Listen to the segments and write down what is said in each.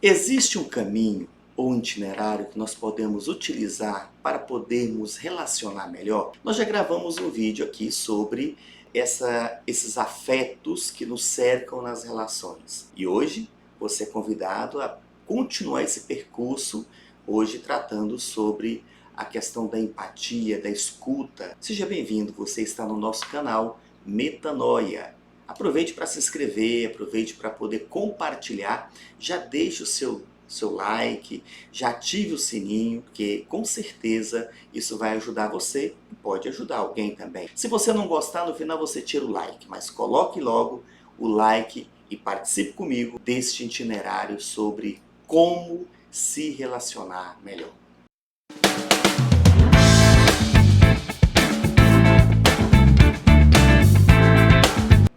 Existe um caminho ou um itinerário que nós podemos utilizar para podermos relacionar melhor? Nós já gravamos um vídeo aqui sobre esses afetos que nos cercam nas relações. E hoje você é convidado a continuar esse percurso, hoje tratando sobre a questão da empatia, da escuta. Seja bem-vindo, você está no nosso canal Metanoia. Aproveite para se inscrever, aproveite para poder compartilhar, já deixe o seu like, já ative o sininho, porque com certeza isso vai ajudar você e pode ajudar alguém também. Se você não gostar, no final você tira o like, mas coloque logo o like e participe comigo deste itinerário sobre como se relacionar melhor.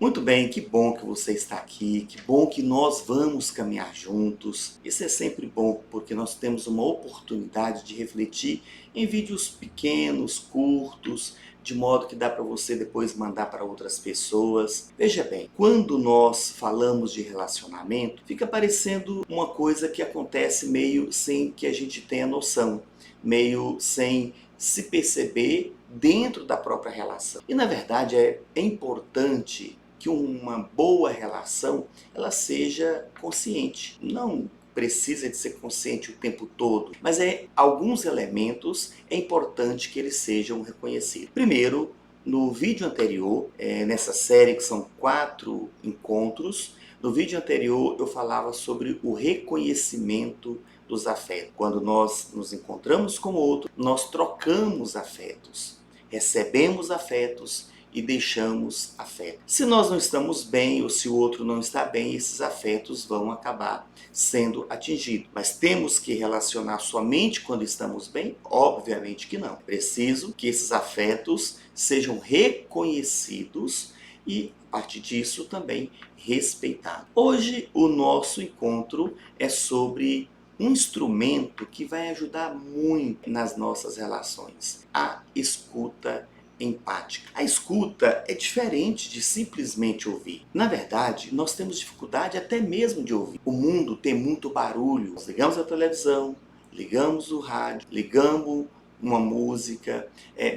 Muito bem, que bom que você está aqui, que bom que nós vamos caminhar juntos. Isso é sempre bom, porque nós temos uma oportunidade de refletir em vídeos pequenos, curtos, de modo que dá para você depois mandar para outras pessoas. Veja bem, quando nós falamos de relacionamento, fica parecendo uma coisa que acontece meio sem que a gente tenha noção, meio sem se perceber dentro da própria relação. E na verdade é importante que uma boa relação ela seja consciente. Não precisa de ser consciente o tempo todo, mas alguns elementos é importante que eles sejam reconhecidos. Primeiro, no vídeo anterior, nessa série que são 4 encontros, no vídeo anterior eu falava sobre o reconhecimento dos afetos. Quando nós nos encontramos com o outro, nós trocamos afetos, recebemos afetos e deixamos afeto. Se nós não estamos bem ou se o outro não está bem, esses afetos vão acabar sendo atingidos. Mas temos que relacionar somente quando estamos bem? Obviamente que não. Preciso que esses afetos sejam reconhecidos e, a partir disso, também respeitados. Hoje, o nosso encontro é sobre um instrumento que vai ajudar muito nas nossas relações: a escuta empática. A escuta é diferente de simplesmente ouvir. Na verdade, nós temos dificuldade até mesmo de ouvir. O mundo tem muito barulho. Nós ligamos a televisão, ligamos o rádio, ligamos uma música,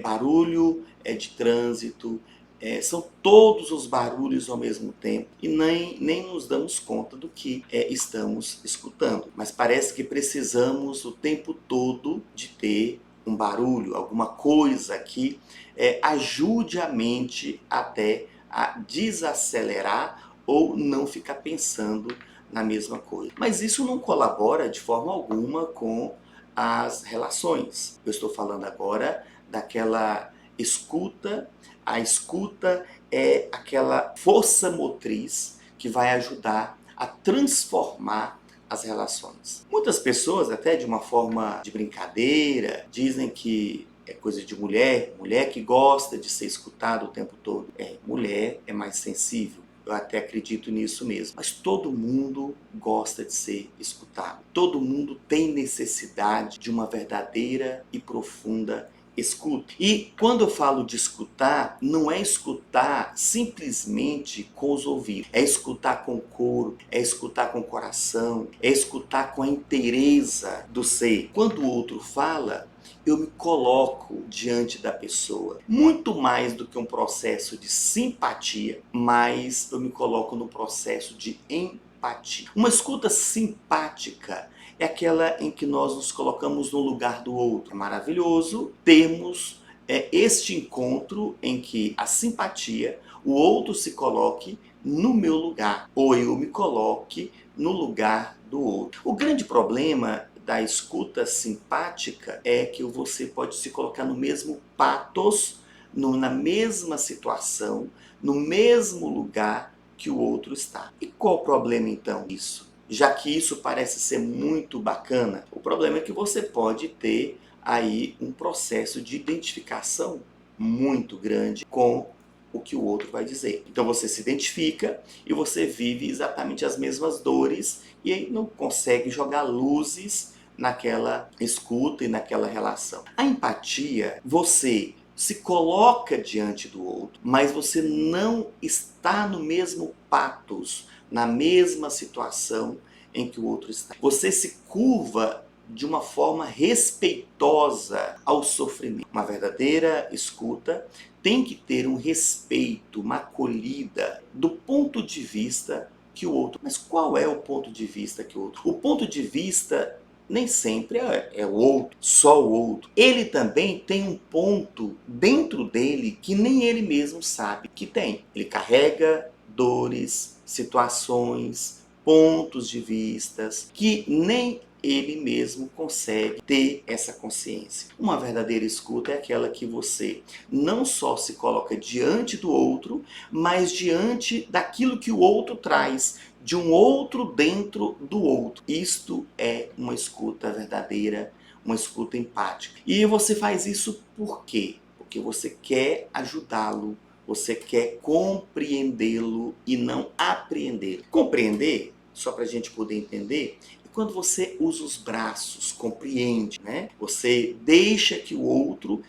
barulho de trânsito, são todos os barulhos ao mesmo tempo e nem nos damos conta do que estamos escutando. Mas parece que precisamos o tempo todo de ter um barulho, alguma coisa que ajude a mente até a desacelerar ou não ficar pensando na mesma coisa. Mas isso não colabora de forma alguma com as relações. Eu estou falando agora daquela escuta. A escuta é aquela força motriz que vai ajudar a transformar as relações. Muitas pessoas, até de uma forma de brincadeira, dizem que é coisa de mulher que gosta de ser escutada o tempo todo. Mulher é mais sensível. Eu até acredito nisso mesmo. Mas todo mundo gosta de ser escutado. Todo mundo tem necessidade de uma verdadeira e profunda escuta. E quando eu falo de escutar, não é escutar simplesmente com os ouvidos. É escutar com o corpo, é escutar com o coração, é escutar com a inteireza do ser. Quando o outro fala, eu me coloco diante da pessoa. Muito mais do que um processo de simpatia, mas eu me coloco no processo de empatia. Uma escuta simpática é aquela em que nós nos colocamos no lugar do outro. É maravilhoso termos este encontro em que a simpatia, o outro se coloque no meu lugar, ou eu me coloque no lugar do outro. O grande problema da escuta simpática é que você pode se colocar no mesmo patos, na mesma situação, no mesmo lugar que o outro está. E qual o problema então disso? Já que isso parece ser muito bacana, o problema é que você pode ter aí um processo de identificação muito grande com o que o outro vai dizer. Então você se identifica e você vive exatamente as mesmas dores e aí não consegue jogar luzes naquela escuta e naquela relação. A empatia, você se coloca diante do outro, mas você não está no mesmo patos, na mesma situação em que o outro está. Você se curva de uma forma respeitosa ao sofrimento. Uma verdadeira escuta tem que ter um respeito, uma acolhida do ponto de vista que o outro. Mas qual é o ponto de vista que o outro? O ponto de vista nem sempre é o outro, só o outro. Ele também tem um ponto dentro dele que nem ele mesmo sabe que tem. Ele carrega dores, situações, pontos de vistas que nem ele mesmo consegue ter essa consciência. Uma verdadeira escuta é aquela que você não só se coloca diante do outro, mas diante daquilo que o outro traz, de um outro dentro do outro. Isto é uma escuta verdadeira, uma escuta empática. E você faz isso por quê? Porque você quer ajudá-lo, você quer compreendê-lo e não apreendê-lo. Compreender, só para a gente poder entender, quando você usa os braços, compreende, né? Você deixa que o outro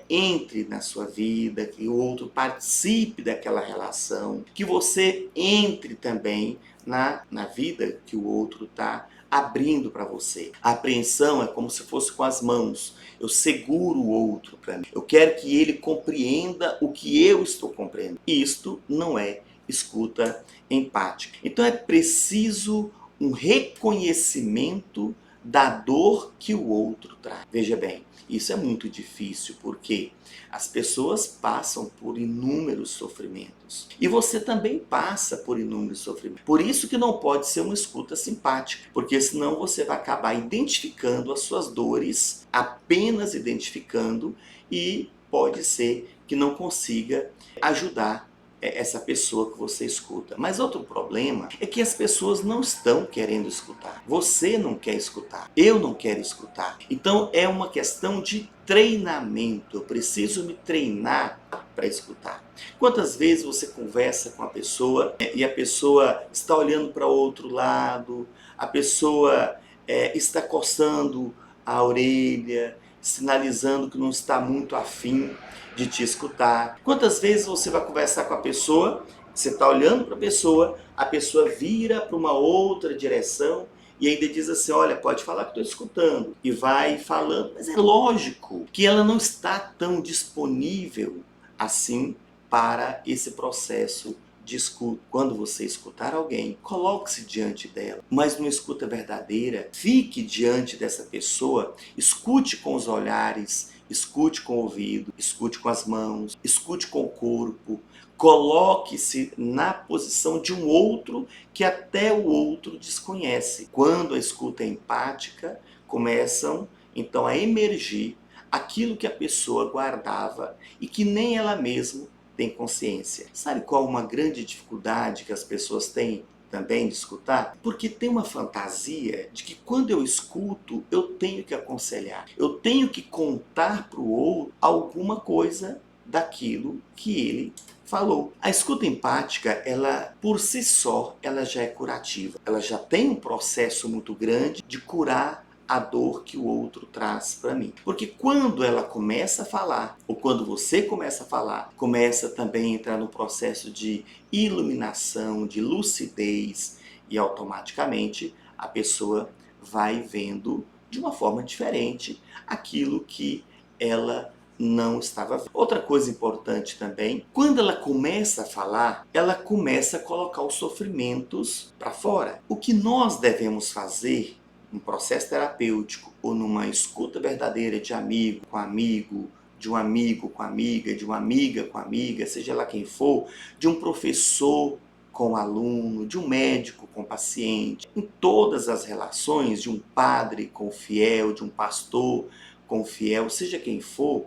entre na sua vida, que o outro participe daquela relação, que você entre também na vida que o outro está abrindo para você. A apreensão é como se fosse com as mãos. Eu seguro o outro para mim. Eu quero que ele compreenda o que eu estou compreendendo. Isto não é escuta empática. Então é preciso um reconhecimento da dor que o outro traz. Veja bem, isso é muito difícil porque as pessoas passam por inúmeros sofrimentos. E você também passa por inúmeros sofrimentos. Por isso que não pode ser uma escuta simpática, porque senão você vai acabar identificando as suas dores, apenas identificando, e pode ser que não consiga ajudar essa pessoa que você escuta. Mas outro problema é que as pessoas não estão querendo escutar. Você não quer escutar. Eu não quero escutar. Então é uma questão de treinamento. Eu preciso me treinar para escutar. Quantas vezes você conversa com a pessoa e a pessoa está olhando para outro lado, a pessoa está coçando a orelha, sinalizando que não está muito afim de te escutar. Quantas vezes você vai conversar com a pessoa, você está olhando para a pessoa vira para uma outra direção e ainda diz assim, olha, pode falar que estou escutando. E vai falando, mas é lógico que ela não está tão disponível assim para esse processo de escuta. Quando você escutar alguém, coloque-se diante dela, mas numa escuta verdadeira, fique diante dessa pessoa, escute com os olhares, escute com o ouvido, escute com as mãos, escute com o corpo, coloque-se na posição de um outro que até o outro desconhece. Quando a escuta é empática, começam então a emergir aquilo que a pessoa guardava e que nem ela mesma tem consciência. Sabe qual uma grande dificuldade que as pessoas têm também de escutar? Porque tem uma fantasia de que quando eu escuto, eu tenho que aconselhar. Eu tenho que contar para o outro alguma coisa daquilo que ele falou. A escuta empática, ela por si só, ela já é curativa. Ela já tem um processo muito grande de curar a dor que o outro traz para mim. Porque quando ela começa a falar, ou quando você começa a falar, começa também a entrar no processo de iluminação, de lucidez, e automaticamente a pessoa vai vendo de uma forma diferente aquilo que ela não estava vendo. Outra coisa importante também, quando ela começa a falar, ela começa a colocar os sofrimentos para fora. O que nós devemos fazer num processo terapêutico ou numa escuta verdadeira de amigo com amigo, de um amigo com amiga, de uma amiga com amiga, seja lá quem for, de um professor com aluno, de um médico com paciente, em todas as relações, de um padre com fiel, de um pastor com fiel, seja quem for,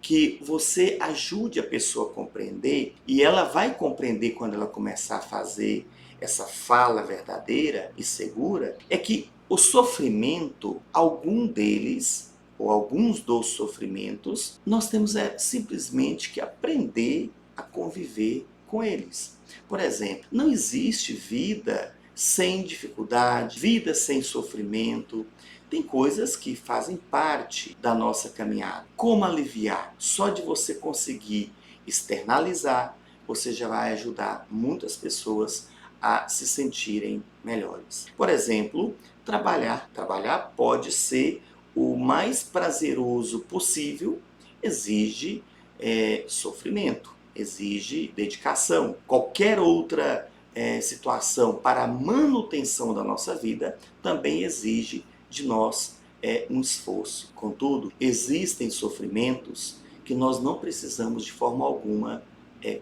que você ajude a pessoa a compreender, e ela vai compreender quando ela começar a fazer essa fala verdadeira e segura, é que o sofrimento, algum deles, ou alguns dos sofrimentos, nós temos simplesmente que aprender a conviver com eles. Por exemplo, não existe vida sem dificuldade, vida sem sofrimento. Tem coisas que fazem parte da nossa caminhada. Como aliviar? Só de você conseguir externalizar, você já vai ajudar muitas pessoas a se sentirem melhores. Por exemplo, trabalhar. Trabalhar pode ser o mais prazeroso possível, exige sofrimento, exige dedicação. Qualquer outra situação para a manutenção da nossa vida também exige de nós um esforço. Contudo, existem sofrimentos que nós não precisamos de forma alguma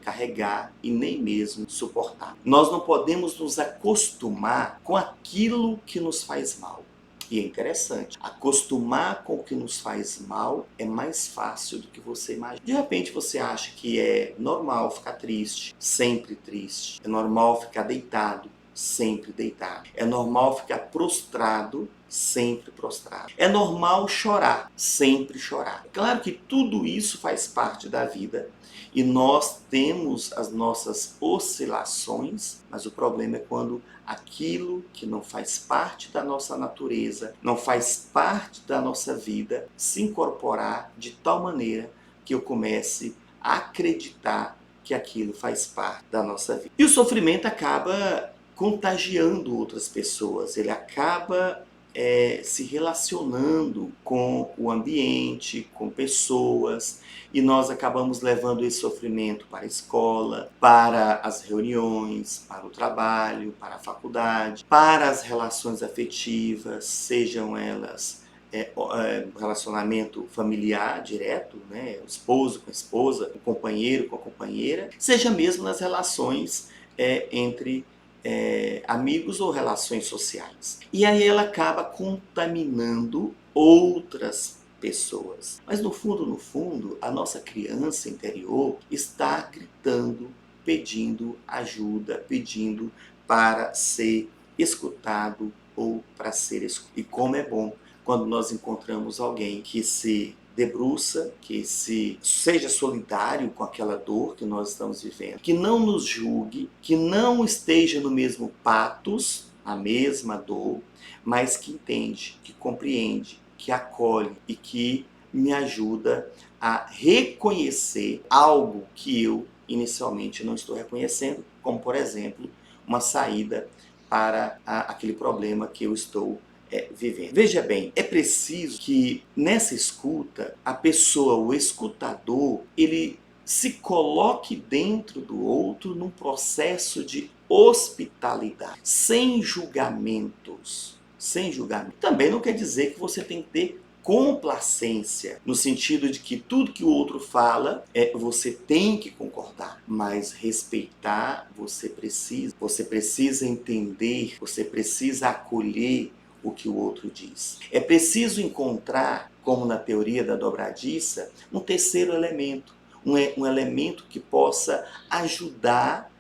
carregar e nem mesmo suportar. Nós não podemos nos acostumar com aquilo que nos faz mal. E é interessante, acostumar com o que nos faz mal é mais fácil do que você imagina. De repente você acha que é normal ficar triste, sempre triste. É normal ficar deitado, sempre deitado. É normal ficar prostrado, sempre prostrado. É normal chorar, sempre chorar. Claro que tudo isso faz parte da vida e nós temos as nossas oscilações, mas o problema é quando aquilo que não faz parte da nossa natureza, não faz parte da nossa vida, se incorporar de tal maneira que eu comece a acreditar que aquilo faz parte da nossa vida. E o sofrimento acaba contagiando outras pessoas, ele acaba se relacionando com o ambiente, com pessoas, e nós acabamos levando esse sofrimento para a escola, para as reuniões, para o trabalho, para a faculdade, para as relações afetivas, sejam elas relacionamento familiar direto, né? O esposo com a esposa, o companheiro com a companheira, seja mesmo nas relações entre amigos ou relações sociais. E aí ela acaba contaminando outras pessoas. Mas no fundo, a nossa criança interior está gritando, pedindo ajuda, pedindo para ser escutado ou para ser escutado. E como é bom quando nós encontramos alguém que se debruça, que seja solidário com aquela dor que nós estamos vivendo, que não nos julgue, que não esteja no mesmo patos, a mesma dor, mas que entende, que compreende, que acolhe e que me ajuda a reconhecer algo que eu inicialmente não estou reconhecendo, como por exemplo, uma saída para aquele problema que eu estou vivendo. Veja bem, é preciso que nessa escuta, a pessoa, o escutador, ele se coloque dentro do outro num processo de hospitalidade, sem julgamentos. Sem julgamento. Também não quer dizer que você tem que ter complacência, no sentido de que tudo que o outro fala, você tem que concordar, mas respeitar você precisa entender, você precisa acolher o que o outro diz. É preciso encontrar, como na teoria da dobradiça, um terceiro elemento, um elemento que possa ajudar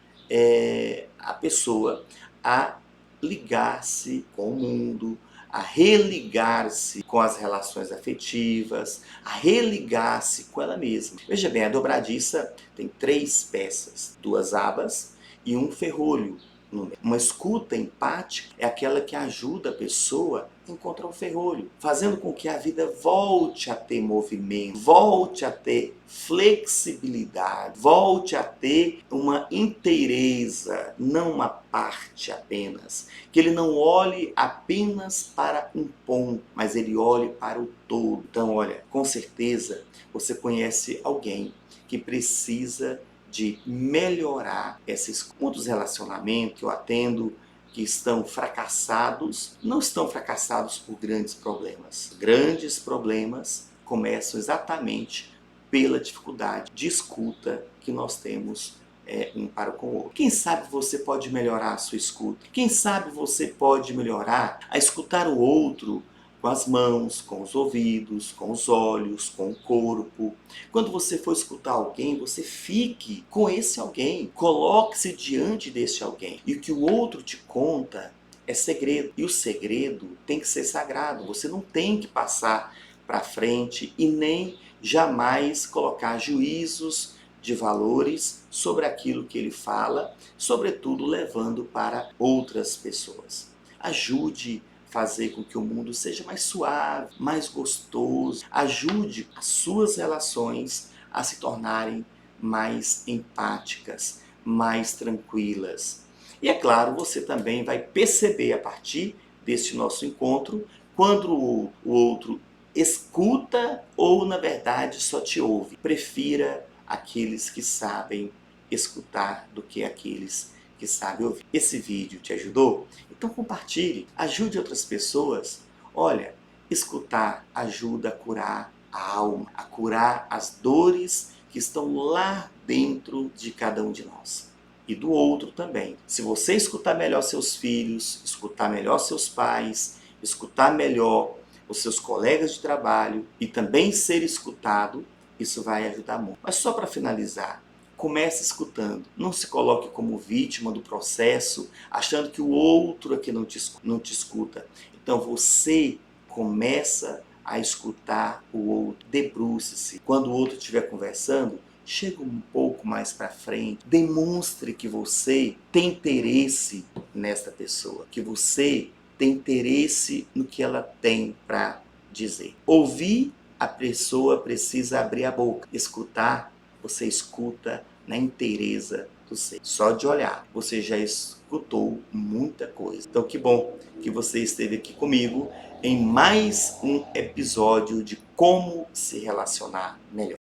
a pessoa a ligar-se com o mundo, a religar-se com as relações afetivas, a religar-se com ela mesma. Veja bem, a dobradiça tem 3 peças, 2 abas e um ferrolho. Uma escuta empática é aquela que ajuda a pessoa a encontrar o ferrolho, fazendo com que a vida volte a ter movimento, volte a ter flexibilidade, volte a ter uma inteireza, não uma parte apenas. Que ele não olhe apenas para um ponto, mas ele olhe para o todo. Então, olha, com certeza você conhece alguém que precisa de melhorar esses muitos relacionamentos que eu atendo que estão fracassados, não estão fracassados por grandes problemas. Grandes problemas começam exatamente pela dificuldade de escuta que nós temos um para com o outro. Quem sabe você pode melhorar a sua escuta? Quem sabe você pode melhorar a escutar o outro com as mãos, com os ouvidos, com os olhos, com o corpo. Quando você for escutar alguém, você fique com esse alguém. Coloque-se diante desse alguém. E o que o outro te conta é segredo. E o segredo tem que ser sagrado. Você não tem que passar para frente e nem jamais colocar juízos de valores sobre aquilo que ele fala, sobretudo levando para outras pessoas. Ajude fazer com que o mundo seja mais suave, mais gostoso. Ajude as suas relações a se tornarem mais empáticas, mais tranquilas. E é claro, você também vai perceber a partir deste nosso encontro quando o outro escuta ou, na verdade, só te ouve. Prefira aqueles que sabem escutar do que aqueles que sabem ouvir. Esse vídeo te ajudou? Então compartilhe, ajude outras pessoas. Olha, escutar ajuda a curar a alma, a curar as dores que estão lá dentro de cada um de nós. E do outro também. Se você escutar melhor seus filhos, escutar melhor seus pais, escutar melhor os seus colegas de trabalho e também ser escutado, isso vai ajudar muito. Mas só para finalizar, comece escutando. Não se coloque como vítima do processo, achando que o outro é que não te escuta. Então você começa a escutar o outro. Debruce-se. Quando o outro estiver conversando, chega um pouco mais para frente. Demonstre que você tem interesse nesta pessoa, que você tem interesse no que ela tem para dizer. Ouvir, a pessoa precisa abrir a boca. Escutar, você escuta na inteireza do ser. Só de olhar, você já escutou muita coisa. Então que bom que você esteve aqui comigo em mais um episódio de Como se relacionar melhor.